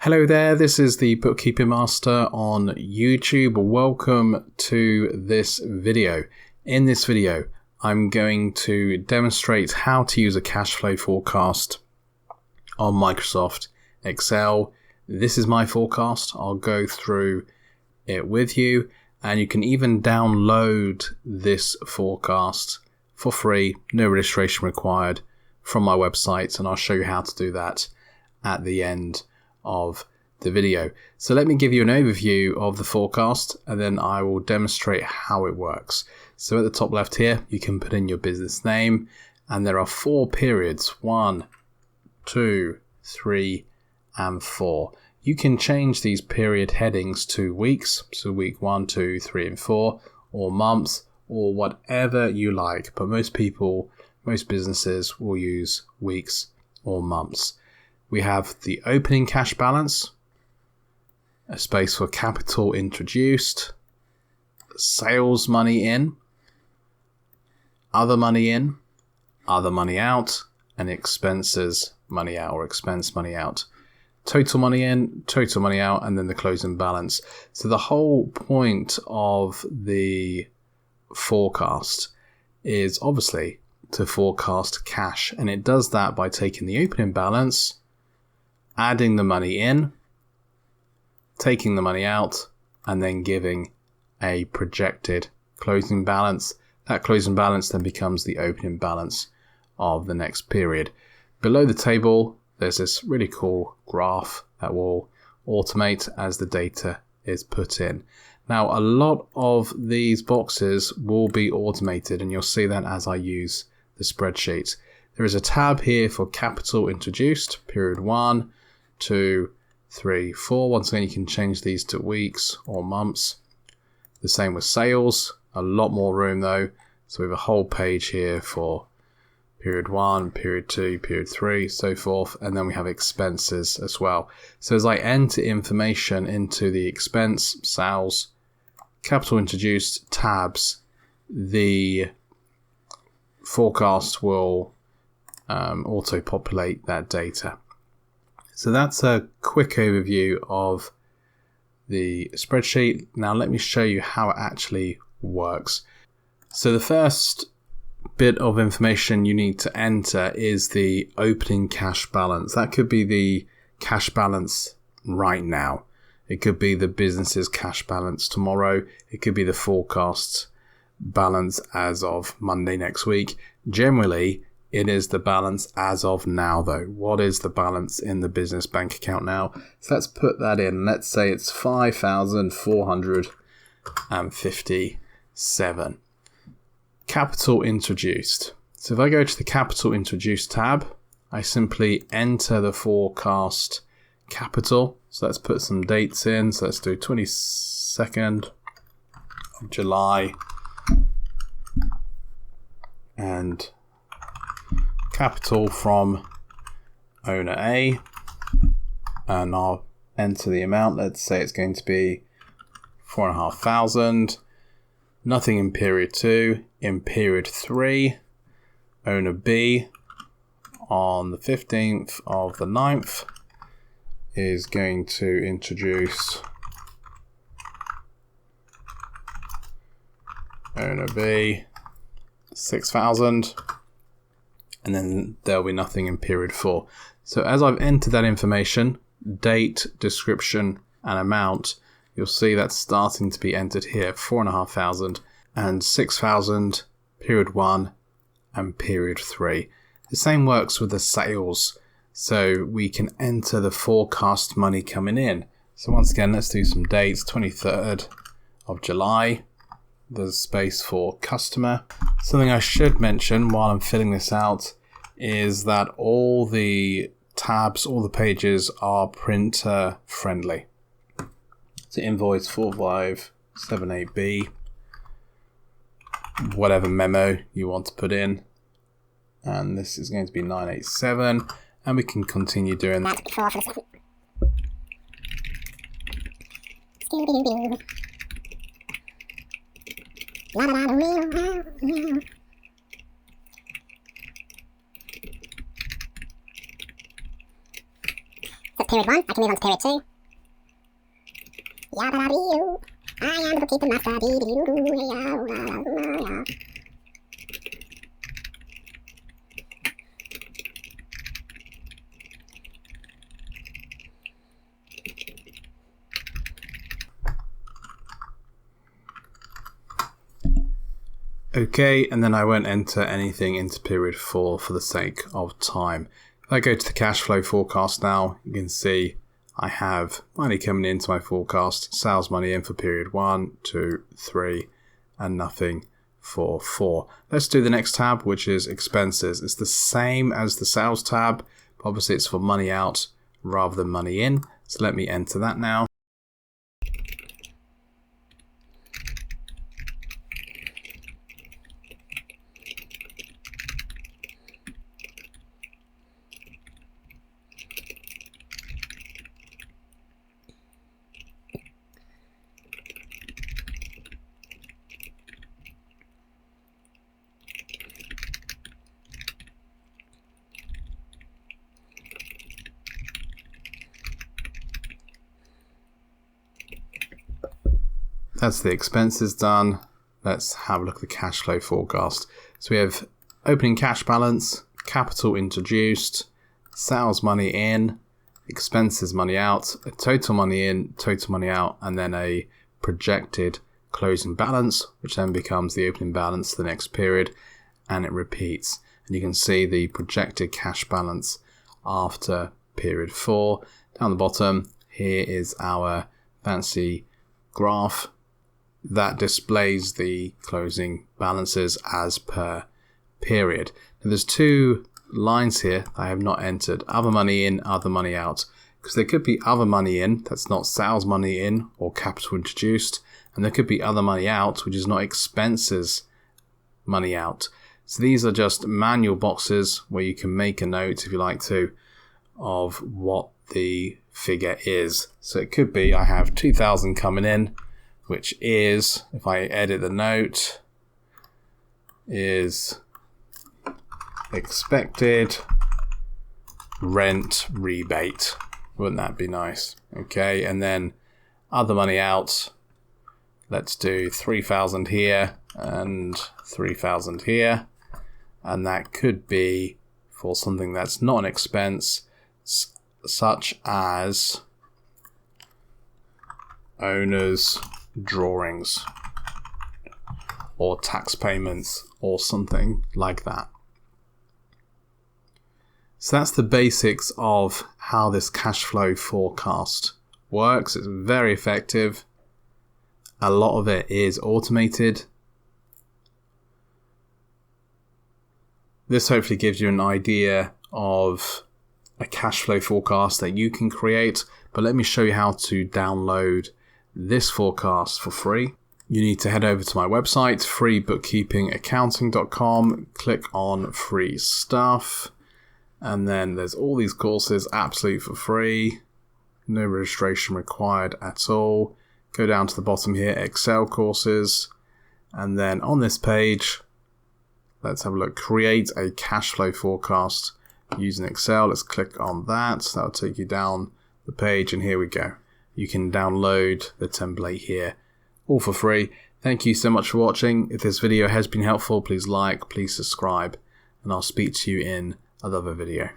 Hello there, this is the Bookkeeping Master on YouTube. Welcome to this video. In this video, I'm going to demonstrate how to use a cash flow forecast on Microsoft Excel. This is my forecast. I'll go through it with you, and you can even download this forecast for free, no registration required, from my website, and I'll show you how to do that at the end of the video. So let me give you an overview of the forecast, and then I will demonstrate how it works. So at the top left here, you can put in your business name, and there are 4 periods: 1, 2, 3, and 4. You can change these period headings to weeks, so week 1, 2, 3, and 4, or months, or whatever you like. But most businesses will use weeks or months. We have the opening cash balance, a space for capital introduced, sales money in, other money out, and expenses money out or expense money out. Total money in, total money out, and then the closing balance. So the whole point of the forecast is obviously to forecast cash, and it does that by taking the opening balance, adding the money in, taking the money out, and then giving a projected closing balance. That closing balance then becomes the opening balance of the next period. Below the table, there's this really cool graph that will automate as the data is put in. Now, a lot of these boxes will be automated, and you'll see that as I use the spreadsheet. There is a tab here for capital introduced, period 1, 2, 3, 4. Once again, you can change these to weeks or months. The same with sales, a lot more room though. So we have a whole page here for period 1, period 2, period 3, so forth. And then we have expenses as well. So as I enter information into the expense, sales, capital introduced tabs, the forecast will auto-populate that data. So that's a quick overview of the spreadsheet. Now let me show you how it actually works. So the first bit of information you need to enter is the opening cash balance. That could be the cash balance right now. It could be the business's cash balance tomorrow. It could be the forecast balance as of Monday next week. Generally, it is the balance as of now though. What is the balance in the business bank account now? So let's put that in. Let's say it's 5,457. Capital introduced. So if I go to the capital introduced tab, I simply enter the forecast capital. So let's put some dates in. So let's do 22nd of July and capital from owner A, and I'll enter the amount. Let's say it's going to be 4,500. Nothing in period 2. In period 3, owner B on the 15th of the 9th is going to introduce owner B 6,000. And then there'll be nothing in period 4. So as I've entered that information, date, description, and amount, you'll see that's starting to be entered here, 4,500 and 6,000, period 1 and period 3. The same works with the sales. So we can enter the forecast money coming in. So once again, let's do some dates, 23rd of July. There's space for customer. Something I should mention while I'm filling this out is that all the tabs, all the pages are printer friendly. So invoice 4578B, whatever memo you want to put in. And this is going to be 987, and we can continue doing that. That's period 1. I can move on to period 2. Yabba-dabba-doo. I am the bookkeeping master. Okay, and then I won't enter anything into period 4 for the sake of time. If I go to the cash flow forecast now, you can see I have money coming into my forecast, sales money in for period 1, 2, 3, and nothing for 4. Let's do the next tab, which is expenses. It's the same as the sales tab, but obviously it's for money out rather than money in. So let me enter that now. That's the expenses done. Let's have a look at the cash flow forecast. So we have opening cash balance, capital introduced, sales money in, expenses money out, a total money in, total money out, and then a projected closing balance, which then becomes the opening balance for the next period, and it repeats. And you can see the projected cash balance after period 4. Down the bottom, here is our fancy graph that displays the closing balances as per period. Now there's 2 lines here I have not entered, other money in, other money out, because there could be other money in that's not sales money in or capital introduced, and there could be other money out which is not expenses money out. So these are just manual boxes where you can make a note if you like to of what the figure is. So it could be I have 2,000 coming in, which is, if I edit the note, is expected rent rebate. Wouldn't that be nice? Okay, and then other money out, let's do 3,000 here and 3,000 here. And that could be for something that's not an expense, such as owner's drawings or tax payments or something like that. So that's the basics of how this cash flow forecast works. It's very effective. A lot of it is automated. This hopefully gives you an idea of a cash flow forecast that you can create, but let me show you how to download this forecast for free. You need to head over to my website, freebookkeepingaccounting.com, click on free stuff, and then there's all these courses absolutely for free, no registration required at all. Go down to the bottom here, Excel courses, and then on this page, let's have a look, create a cash flow forecast using Excel. Let's click on that. That'll take you down the page, and here we go. You can download the template here, all for free. Thank you so much for watching. If this video has been helpful, please like, please subscribe, and I'll speak to you in another video.